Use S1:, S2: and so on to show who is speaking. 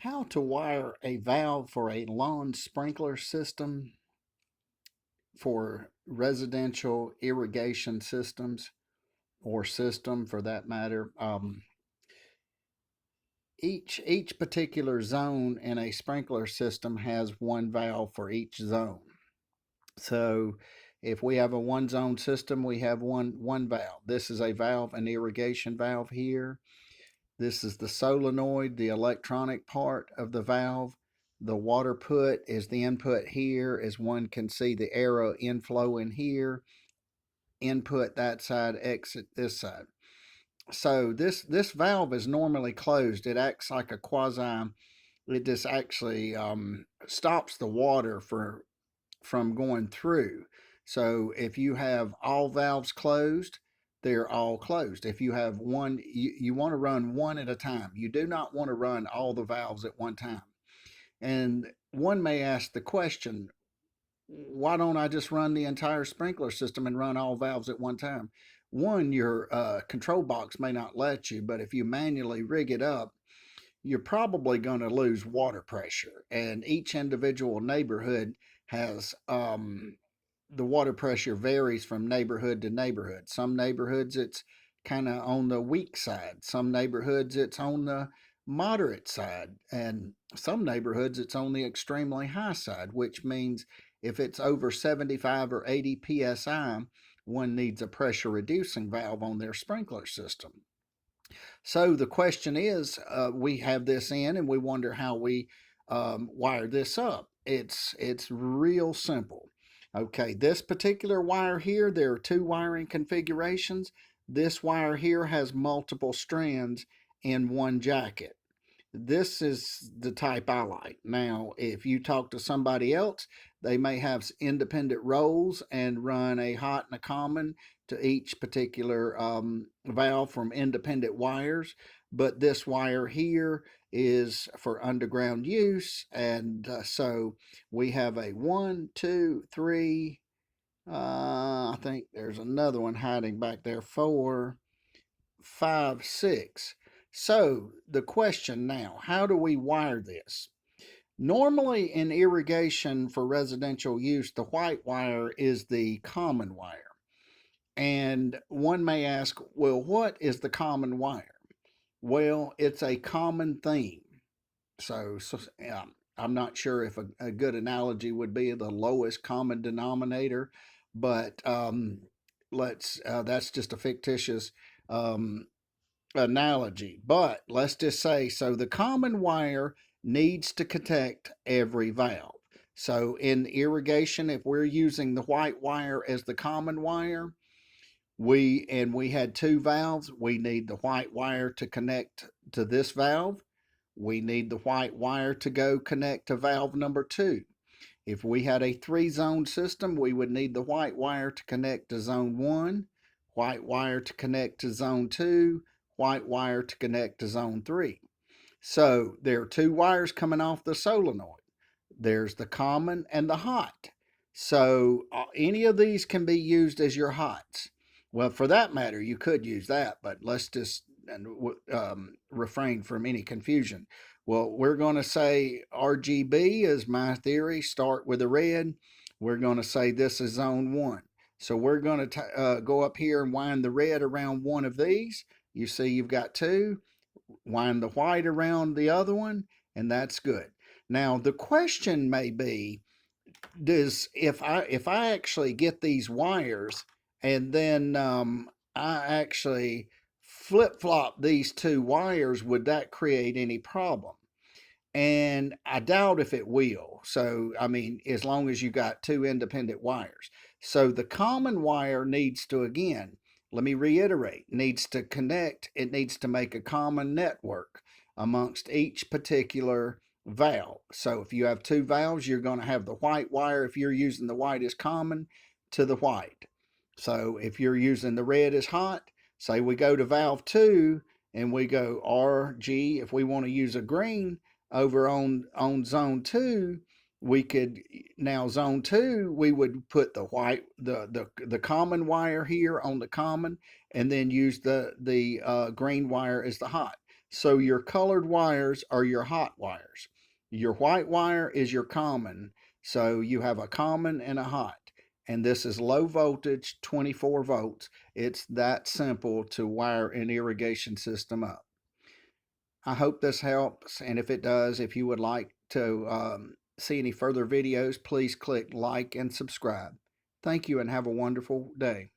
S1: How to wire a valve for a lawn sprinkler system for residential irrigation systems or system for that matter. Each particular zone in a sprinkler system has one valve for each zone. So if we have a one zone system, we have one valve. This is a valve, an irrigation valve here. This is the solenoid, the electronic part of the valve. The water put is the input here, as one can see the arrow inflow in here, input that side, exit this side. So this valve is normally closed. It acts like a quasi, it just actually stops the water from going through. So if you have all valves closed, they're all closed. If you have one, you want to run one at a time. You do not want to run all the valves at one time. And one may ask the question, why don't I just run the entire sprinkler system and run all valves at one time? One, your control box may not let you, but if you manually rig it up, you're probably going to lose water pressure. And each individual neighborhood has the water pressure varies from neighborhood to neighborhood. Some neighborhoods it's kind of on the weak side. Some neighborhoods it's on the moderate side. And some neighborhoods it's on the extremely high side, which means if it's over 75 or 80 psi, one needs a pressure reducing valve on their sprinkler system. So the question is, we have this in and we wonder how we wire this up. It's real simple. Okay, this particular wire here, there are two wiring configurations. This wire here has multiple strands in one jacket. This is the type I like. Now, if you talk to somebody else, they may have independent rolls and run a hot and a common to each particular valve from independent wires. But this wire here is for underground use. And so we have a 1, 2, 3. I think there's another one hiding back there. 4, 5, 6. So the question now, how do we wire this? Normally in irrigation for residential use, the white wire is the common wire. And one may ask, well, what is the common wire? Well, it's a common theme. So I'm not sure if a good analogy would be the lowest common denominator, but that's just a fictitious um, analogy. But let's just say, so the common wire needs to connect every valve. So in irrigation, if we're using the white wire as the common wire, we had two valves, we need the white wire to connect to this valve. We need the white wire to go connect to valve number 2. If we had a 3-zone system, we would need the white wire to connect to zone 1, white wire to connect to zone 2, white wire to connect to zone 3. So there are two wires coming off the solenoid. There's the common and the hot. So any of these can be used as your hots. Well, for that matter, you could use that, but let's just refrain from any confusion. Well, we're going to say RGB is my theory. Start with the red. We're going to say this is zone 1. So we're going to go up here and wind the red around one of these. You see you've got two. Wind the white around the other one, and that's good. Now the question may be, does if I actually get these wires and then I actually flip flop these two wires, would that create any problem? And I doubt if it will. So, I mean, as long as you got two independent wires. So the common wire needs to, again, let me reiterate, needs to connect, it needs to make a common network amongst each particular valve. So if you have two valves, you're going to have the white wire, if you're using the white as common, to the white. So if you're using the red as hot, say we go to valve 2 and we go RG, if we want to use a green, over on zone 2, we could now zone 2 we would put the white the common wire here on the common, and then use the green wire as the hot. So your colored wires are your hot wires. Your white wire is your common. So you have a common and a hot. And this is low voltage, 24 volts. It's that simple to wire an irrigation system up. I hope this helps. And if it does, if you would like to see any further videos, please click like and subscribe. Thank you and have a wonderful day.